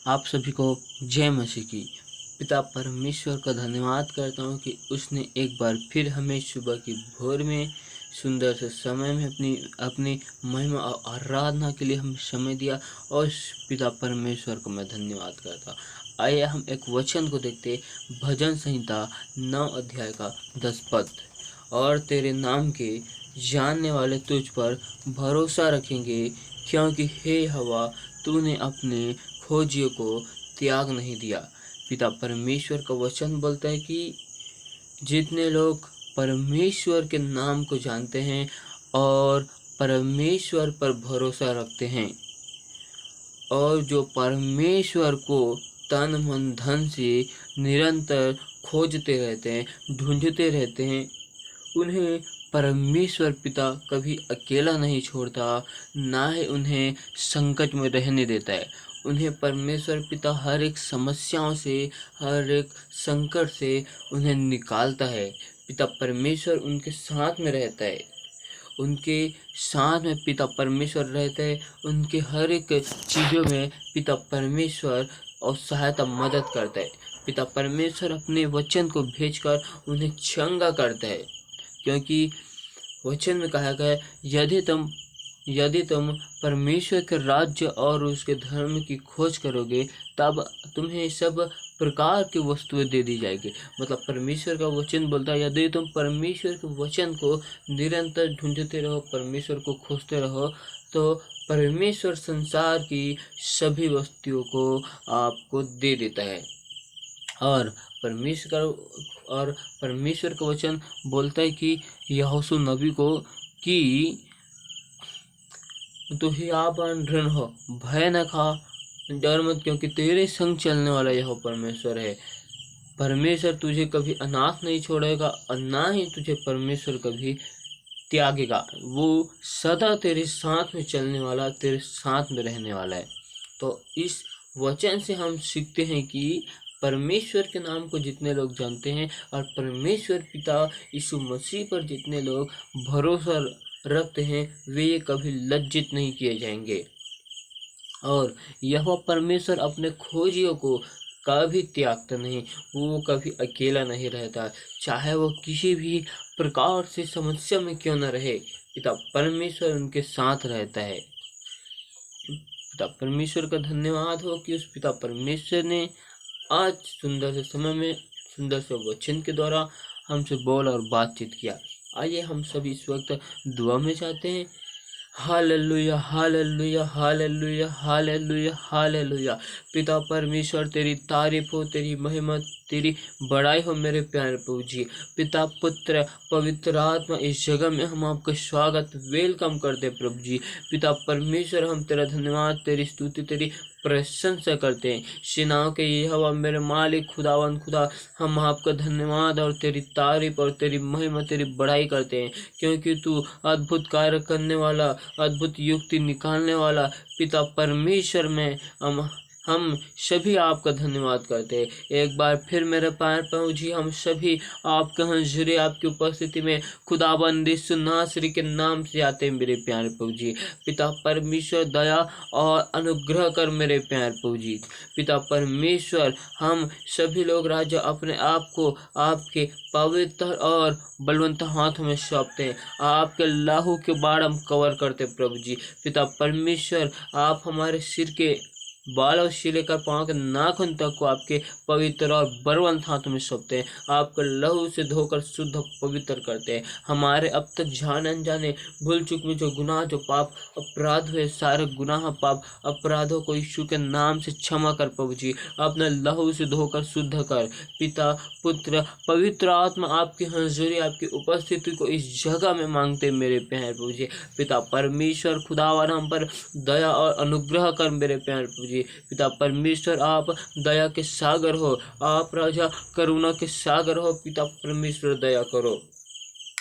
आप सभी को जय मसीह की। पिता परमेश्वर का धन्यवाद करता हूँ कि उसने एक बार फिर हमें सुबह की भोर में सुंदर से समय में अपनी अपनी महिमा और आराधना के लिए हमें समय दिया, और इस पिता परमेश्वर को मैं धन्यवाद करता। आइए हम एक वचन को देखते। भजन संहिता 9 अध्याय का 10 पद। और तेरे नाम के जानने वाले तुझ पर भरोसा रखेंगे, क्योंकि हे हवा तूने अपने खोजियों को त्याग नहीं दिया। पिता परमेश्वर का वचन बोलता है कि जितने लोग परमेश्वर के नाम को जानते हैं और परमेश्वर पर भरोसा रखते हैं, और जो परमेश्वर को तन मन धन से निरंतर खोजते रहते हैं, ढूंढते रहते हैं, उन्हें परमेश्वर पिता कभी अकेला नहीं छोड़ता, ना ही उन्हें संकट में रहने देता है। उन्हें परमेश्वर पिता हर एक समस्याओं से, हर एक संकट से उन्हें निकालता है। पिता परमेश्वर उनके साथ में रहता है, उनके साथ में पिता परमेश्वर रहते हैं। उनके हर एक चीज़ों में पिता परमेश्वर और सहायता मदद करता है। पिता परमेश्वर अपने वचन को भेजकर उन्हें चंगा करता है, क्योंकि वचन में कहा गया है, यदि तुम परमेश्वर के राज्य और उसके धर्म की खोज करोगे, तब तुम्हें सब प्रकार की वस्तुएं दे दी जाएगी। मतलब परमेश्वर का वचन बोलता है, यदि तुम परमेश्वर के वचन को निरंतर ढूंढते रहो, परमेश्वर को खोजते रहो, तो परमेश्वर संसार की सभी वस्तुओं को आपको दे देता है। और परमेश्वर का वचन बोलता है कि यहोशू नबी को कि तो ही आप दृढ़ हो, भय न खा, डर मत, क्योंकि तेरे संग चलने वाला यह परमेश्वर है। परमेश्वर तुझे कभी अनाथ नहीं छोड़ेगा और ना ही तुझे परमेश्वर कभी त्यागेगा। वो सदा तेरे साथ में चलने वाला, तेरे साथ में रहने वाला है। तो इस वचन से हम सीखते हैं कि परमेश्वर के नाम को जितने लोग जानते हैं और परमेश्वर पिता यीशु मसीह पर जितने लोग भरोसा रखते हैं, वे कभी लज्जित नहीं किए जाएंगे। और यह परमेश्वर अपने खोजियों को कभी त्यागता नहीं, वो कभी अकेला नहीं रहता, चाहे वो किसी भी प्रकार से समस्या में क्यों न रहे, पिता परमेश्वर उनके साथ रहता है। पिता परमेश्वर का धन्यवाद हो कि उस पिता परमेश्वर ने आज सुंदर से समय में सुंदर से वचन के द्वारा हमसे बोल और बातचीत किया। आइए हम सभी इस वक्त दुआ में जाते हैं। Hallelujah, hallelujah, hallelujah, hallelujah, hallelujah. पिता परमेश्वर तेरी तारीफ हो, तेरी महिमा, तेरी बड़ाई हो मेरे प्यारे प्रभु जी। पिता पुत्र पवित्र आत्मा, इस जगह में हम आपका स्वागत वेलकम करते प्रभु जी। पिता परमेश्वर हम तेरा धन्यवाद, तेरी स्तुति, तेरी प्रशंसा करते हैं। सेनाओं के यहोवा मेरे मालिक खुदावन खुदा, हम आपका धन्यवाद और तेरी तारीफ और तेरी महिमा, तेरी बड़ाई करते हैं, क्योंकि तू अद्भुत कार्य करने वाला, अद्भुत युक्ति निकालने वाला पिता परमेश्वर में हम सभी आपका धन्यवाद करते हैं। एक बार फिर मेरे पैर पहुँची, हम सभी आपके हज़ूरी, आपकी उपस्थिति में खुदाबंद यीशु नासरी के नाम से आते हैं मेरे प्यारे प्रभु जी। पिता परमेश्वर दया और अनुग्रह कर मेरे प्यारे प्रभु जी। पिता परमेश्वर हम सभी लोग राजा अपने आप को आपके पवित्र और बलवंत हाथों में सौंपते हैं। आपके लहू के बाढ़ हम कवर करते प्रभु जी। पिता परमेश्वर आप हमारे सिर के बाल और से लेकर पाँव के नाखून तक को आपके पवित्र और बलवंत हाथों में सौंपते हैं। आपके लहू से धोकर शुद्ध पवित्र करते हैं। हमारे अब तक जाने अनजाने भूल चूक में जो गुनाह, जो पाप अपराध हुए, सारे गुनाह पाप अपराधों को यीशु के नाम से क्षमा कर प्रभु जी। अपने लहू से धोकर शुद्ध कर। पिता पुत्र पवित्र आत्मा आपकी हज़ूरी, आपकी उपस्थिति को इस जगह में मांगते मेरे प्यारे प्रभु जी। पिता परमेश्वर खुदावन हम पर दया और अनुग्रह कर मेरे प्यारे प्रभु जी। पिता परमेश्वर आप दया के सागर हो, आप राजा करुणा के सागर हो। पिता परमेश्वर दया करो।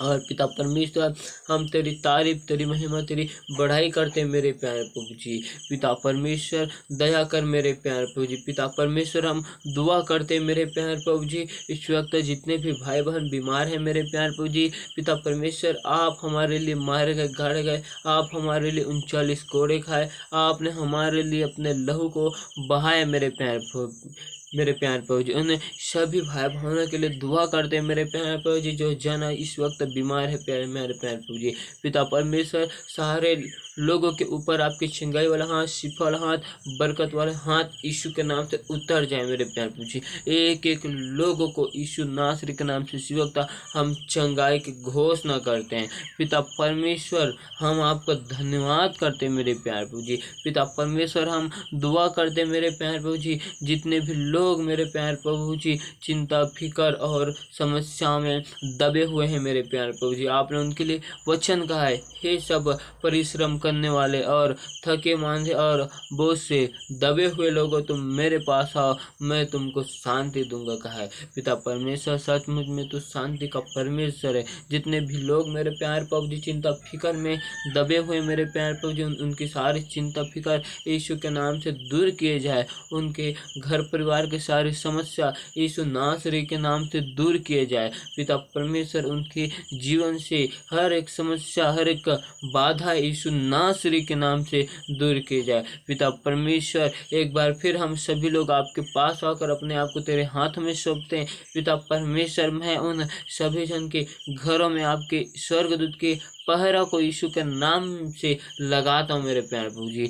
और पिता परमेश्वर हम तेरी तारीफ, तेरी महिमा, तेरी बढ़ाई करते हैं मेरे प्यारे प्रभु जी। पिता परमेश्वर दया कर मेरे प्यारे प्रभु जी। पिता परमेश्वर हम दुआ करते हैं मेरे प्यारे प्रभु जी। इस वक्त जितने भी भाई बहन बीमार हैं मेरे प्यारे प्रभु जी, पिता परमेश्वर आप हमारे लिए मारे गए, गाड़े गए, आप हमारे लिए 39 कोड़े खाए, आपने हमारे लिए अपने लहू को बहाया मेरे प्यारे प्रभु जी। उन सभी भाई बहनों के लिए दुआ करते हैं मेरे प्यारे प्रभु जी, जो जन इस वक्त बीमार है मेरे प्यारे प्रभु जी। पिता परमेश्वर सारे लोगों के ऊपर आपके चिंगाई वाला हाथ, शिफा वाला हाथ, बरकत वाला हाथ यीशु के नाम से उतर जाए मेरे प्यारे प्रभु जी। एक एक लोगों को यीशु नासरी के नाम से इस वक्त हम चंगाई की घोषणा करते हैं। पिता परमेश्वर हम आपका धन्यवाद करते हैं मेरे प्यारे प्रभु जी। पिता परमेश्वर हम दुआ करते हैं मेरे प्यारे प्रभु जी, जितने भी लोग मेरे प्यारे प्रभु जी चिंता, फिकर और समस्या में दबे हुए हैं मेरे प्यारे प्रभु जी, आपने उनके लिए वचन कहा है, हे सब परिश्रम करने वाले और थके मांदे और बोझ से दबे हुए लोगों, तुम मेरे पास आओ, मैं तुमको शांति दूंगा कहा है। पिता परमेश्वर सचमुच में तो शांति का परमेश्वर है। जितने भी लोग मेरे प्यारे प्रभु जी चिंता फिकर में दबे हुए मेरे प्यारे प्रभु जी, उनकी सारी चिंता फिकर यीशु के नाम से दूर किए जाए। उनके घर परिवार की सारी समस्या यीशु नासरी के नाम से दूर किए जाए। पिता परमेश्वर उनके जीवन से हर एक समस्या, हर एक बाधा यीशु नासरी के नाम से दूर किए जाए। पिता परमेश्वर एक बार फिर हम सभी लोग आपके पास आकर अपने आप को तेरे हाथ में सौंपते हैं। पिता परमेश्वर मैं उन सभी जन के घरों में आपके स्वर्गदूत के पहरा को यीशु के नाम से लगाता हूँ मेरे प्यारे प्रभु जी।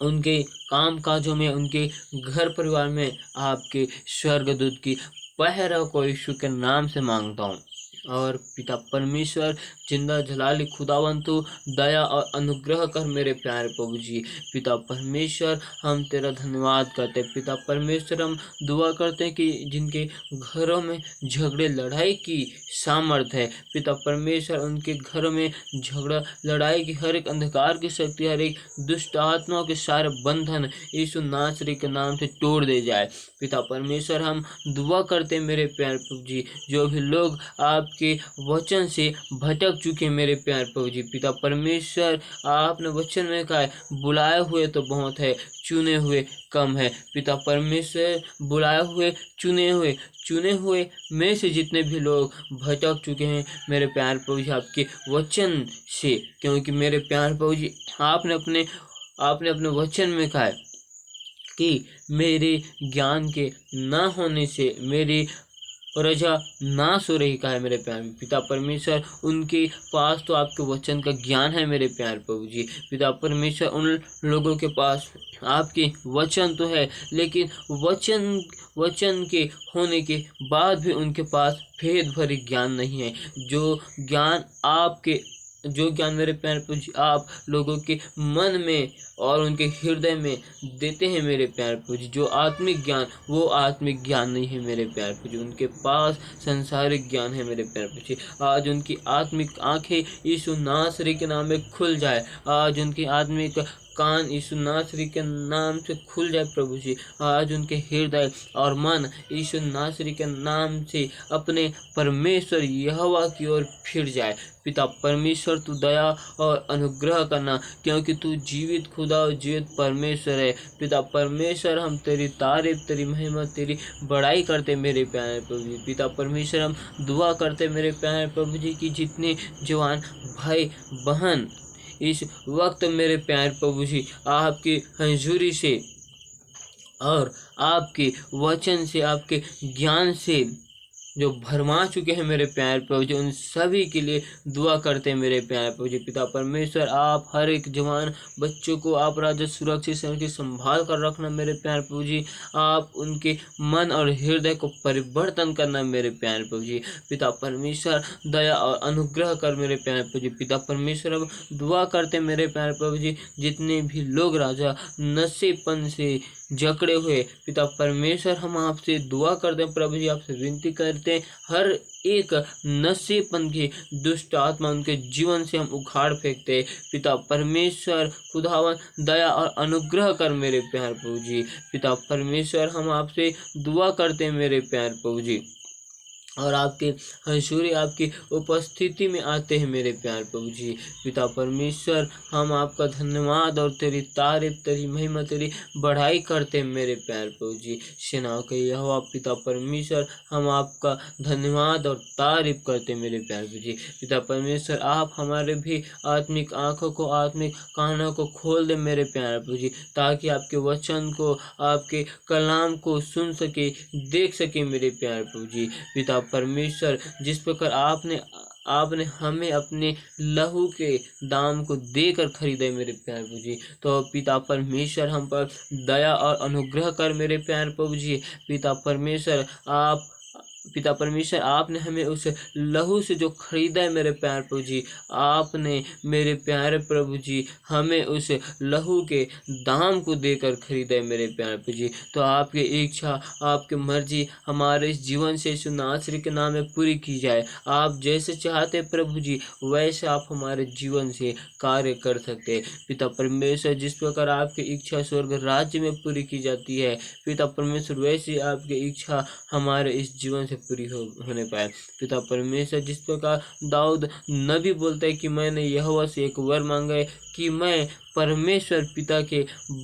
उनके काम काजों में, उनके घर परिवार में आपके स्वर्गदूत की पहरा को यीशु के नाम से मांगता हूँ। और पिता परमेश्वर जिंदा जलाली खुदावन तू दया और अनुग्रह कर मेरे प्यारे प्रभु जी। पिता परमेश्वर हम तेरा धन्यवाद करते हैं। पिता परमेश्वर हम दुआ करते हैं कि जिनके घरों में झगड़े लड़ाई की सामर्थ्य है, पिता परमेश्वर उनके घरों में झगड़ा लड़ाई की हर एक अंधकार की शक्ति, हर एक दुष्ट आत्माओं के सारे बंधन यीशु नासरी के नाम से तोड़ दे जाए। पिता परमेश्वर हम दुआ करते हैं मेरे प्यारे प्रभु जी, जो भी लोग आपके वचन से भटक चुके मेरे प्यारे प्रभु जी, पिता परमेश्वर आपने वचन में कहा है, बुलाए हुए तो बहुत है, चुने हुए कम है। पिता परमेश्वर बुलाए हुए, चुने हुए में से जितने भी लोग भटक चुके हैं मेरे प्यारे प्रभु जी आपके वचन से, क्योंकि मेरे प्यारे प्रभु जी आपने अपने वचन में कहा है कि मेरे ज्ञान के न होने से मेरी प्रजा नाश हो रही का है मेरे प्यारे पिता परमेश्वर। उनके पास तो आपके वचन का ज्ञान है मेरे प्यारे प्रभु जी। पिता परमेश्वर उन लोगों के पास आपके वचन तो है, लेकिन वचन के होने के बाद भी उनके पास भेद भरी ज्ञान नहीं है। जो ज्ञान मेरे प्यारे प्रभु जी आप लोगों के मन में और उनके हृदय में देते हैं मेरे प्यारे प्रभु जी, जो आत्मिक ज्ञान, वो आत्मिक ज्ञान नहीं है मेरे प्यारे प्रभु जी। उनके पास संसारिक ज्ञान है मेरे प्यारे प्रभु जी। आज उनकी आत्मिक आंखें यीशु नासरी के नाम में खुल जाए। आज उनकी आत्मिक कान यीशु नासरी के नाम से खुल जाए प्रभु जी। आज उनके हृदय और मन यीशु नासरी के नाम से अपने परमेश्वर यहोवा की ओर फिर जाए। पिता परमेश्वर तू दया और अनुग्रह करना, क्योंकि तू जीवित खुदा और जीवित परमेश्वर है। पिता परमेश्वर हम तेरी तारीफ, तेरी महिमा, तेरी बड़ाई करते मेरे प्यारे प्रभु जी। पिता परमेश्वर हम दुआ करते मेरे प्यारे प्रभु जी की जितने जवान भाई बहन इस वक्त मेरे प्यारे प्रभु जी आपकी हजूरी से और आपके वचन से, आपके ज्ञान से जो भरमा चुके हैं मेरे प्यारे प्रभु जी, उन सभी के लिए दुआ करते हैं मेरे प्यारे प्रभु जी। पिता परमेश्वर आप हर एक जवान बच्चों को आप राजा सुरक्षित से संभाल कर रखना मेरे प्यारे प्रभु जी। आप उनके मन और हृदय को परिवर्तन करना मेरे प्यारे प्रभु जी। पिता परमेश्वर दया और अनुग्रह कर मेरे प्यारे प्रभु जी। पिता परमेश्वर अब दुआ करते मेरे प्यारे प्रभु जी, जितने भी लोग राजा नशेपन से जकड़े हुए, पिता परमेश्वर हम आपसे दुआ करते हैं प्रभु जी, आपसे विनती करते हैं हर एक नशेपन की दुष्ट आत्मा उनके जीवन से हम उखाड़ फेंकते हैं। पिता परमेश्वर खुदावन दया और अनुग्रह कर मेरे प्यारे प्रभु जी। पिता परमेश्वर हम आपसे दुआ करते हैं मेरे प्यारे प्रभु जी, और आपके हंसूरी आपकी उपस्थिति में आते हैं मेरे प्यारे प्रभु जी। पिता परमेश्वर, हम आपका धन्यवाद और तेरी तारीफ, तेरी महिमा, तेरी बढ़ाई करते हैं मेरे प्यारे प्रभु जी। सेनाओं के यहोवा पिता परमेश्वर, हम आपका धन्यवाद और तारीफ करते हैं मेरे प्यारे प्रभु जी। पिता परमेश्वर, आप हमारे भी आत्मिक आँखों को, आत्मिक कानों को खोल दे मेरे प्यारे प्रभु जी, ताकि आपके वचन को, आपके कलाम को सुन सके, देख सके मेरे प्यारे प्रभु जी। पिता परमेश्वर, जिस प्रकार आपने हमें अपने लहू के दाम को देकर खरीदा मेरे प्यारे प्रभु जी, तो पिता परमेश्वर हम पर दया और अनुग्रह कर मेरे प्यारे प्रभु जी। पिता परमेश्वर, आपने हमें उस लहू से जो खरीदा है मेरे प्यारे प्रभु जी, आपने मेरे प्यारे प्रभु जी हमें उस लहू के दाम को देकर खरीदा है मेरे प्यारे प्रभु जी। तो आपकी इच्छा, आपकी मर्जी हमारे इस जीवन से यीशु नासरी के नाम में पूरी की जाए। आप जैसे चाहते प्रभु जी, वैसे आप हमारे जीवन से कार्य कर सकते। पिता परमेश्वर, जिस प्रकार आपकी इच्छा स्वर्ग राज्य में पूरी की जाती है, पिता परमेश्वर, वैसे आपकी इच्छा हमारे इस जीवन से पूरी होने पाए। पिता परमेश्वर, जिस प्रकार दाऊद नबी बोलता है कि मैंने यहोवा से एक वर मांगा है कि मैं परमेश्वर पिता के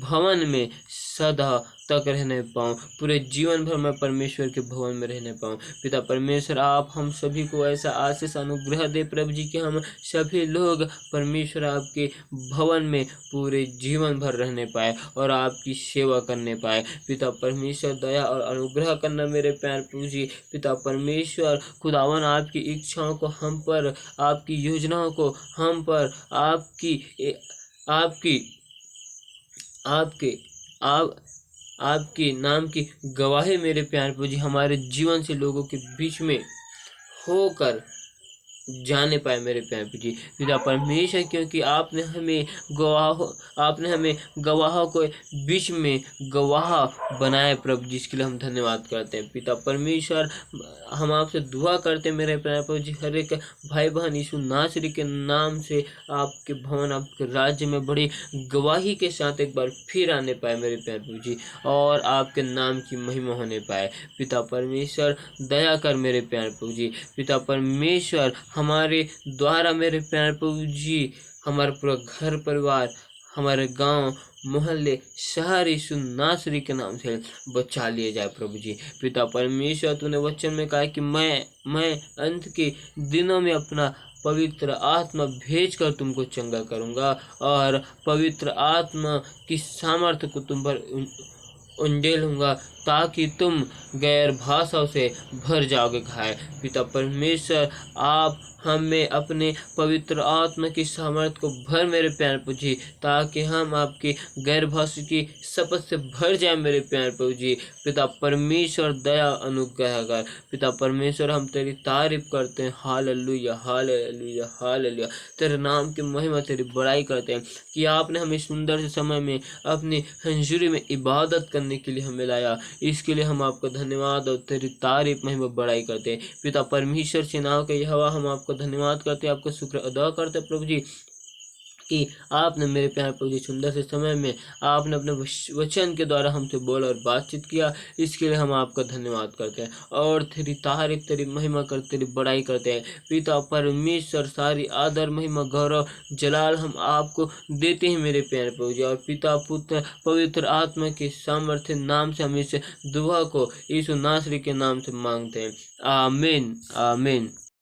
भवन में सदा तक रहने पाऊँ, पूरे जीवन भर मैं परमेश्वर के भवन में रहने पाऊँ। पिता परमेश्वर, आप हम सभी को ऐसा आशीष अनुग्रह दे प्रभु जी कि हम सभी लोग परमेश्वर आपके भवन में पूरे जीवन भर रहने पाए और आपकी सेवा करने पाए। पिता परमेश्वर, दया और अनुग्रह करना मेरे प्यारे प्रभु जी। पिता परमेश्वर, खुदावन आपकी इच्छाओं को हम पर, आपकी योजनाओं को हम पर, आपके नाम की गवाही मेरे प्यारे प्रभु जी हमारे जीवन से लोगों के बीच में होकर जाने पाए मेरे प्यारे प्रभु जी। पिता परमेश्वर, क्योंकि आपने हमें गवाहों को बीच में गवाह बनाए प्रभु जी, इसके लिए हम धन्यवाद करते हैं। पिता परमेश्वर, हम आपसे दुआ करते हैं मेरे प्यारे प्रभु जी, हर एक भाई बहन यीशु नासरी के नाम से आपके भवन, आपके राज्य में बड़ी गवाही के साथ एक बार फिर आने पाए मेरे प्यारे प्रभु जी, और आपके नाम की महिमा होने पाए। पिता परमेश्वर, दया कर मेरे प्यारे प्रभु जी। पिता परमेश्वर, हमारे द्वारा मेरे प्यारे प्रभु जी हमारा पूरा घर परिवार, हमारे गांव, मोहल्ले, शहर यीशु नासरी के नाम से बचा लिए जाए प्रभु जी। पिता परमेश्वर, तूने वचन में कहा कि मैं अंत के दिनों में अपना पवित्र आत्मा भेजकर तुमको चंगा करूंगा और पवित्र आत्मा की सामर्थ्य को तुम पर उंडेलूंगा, ताकि तुम गैर भाषाओं से भर जाओगे खाए। पिता परमेश्वर, आप हमें अपने पवित्र आत्मा की सामर्थ्य को भर मेरे प्यारे प्रभु जी, ताकि हम आपकी गैर भाषा की शपथ से भर जाए मेरे प्यारे प्रभु जी। पिता परमेश्वर, दया अनुग्रह कर। पिता परमेश्वर, हम तेरी तारीफ करते हैं। Hallelujah, hallelujah, hallelujah. तेरे नाम की महिमा, तेरी बड़ाई करते हैं कि आपने हमें सुंदर से समय में अपनी हंजूरी में इबादत करने के लिए हमें लाया। इसके लिए हम आपका धन्यवाद और तेरी तारीफ, महिमा, बड़ाई करते हैं। पिता परमेश्वर, सेनाओं के यहोवा, हम आपको धन्यवाद करते हैं, आपका शुक्र अदा करते हैं प्रभु जी कि आपने मेरे प्यारे प्रभु जी सुंदर से समय में आपने अपने वचन के द्वारा हमसे बोला और बातचीत किया। इसके लिए हम आपका धन्यवाद करते हैं और तेरी तारीफ, तेरी महिमा कर, तेरी बड़ाई करते हैं। पिता परमेश्वर, सारी आदर, महिमा, गौरव, जलाल हम आपको देते हैं मेरे प्यारे प्रभु जी। और पिता, पुत्र, पवित्र आत्मा के सामर्थ्य नाम से हम इस दुआ को यीशु नासरी के नाम से मांगते हैं। आमीन, आमीन।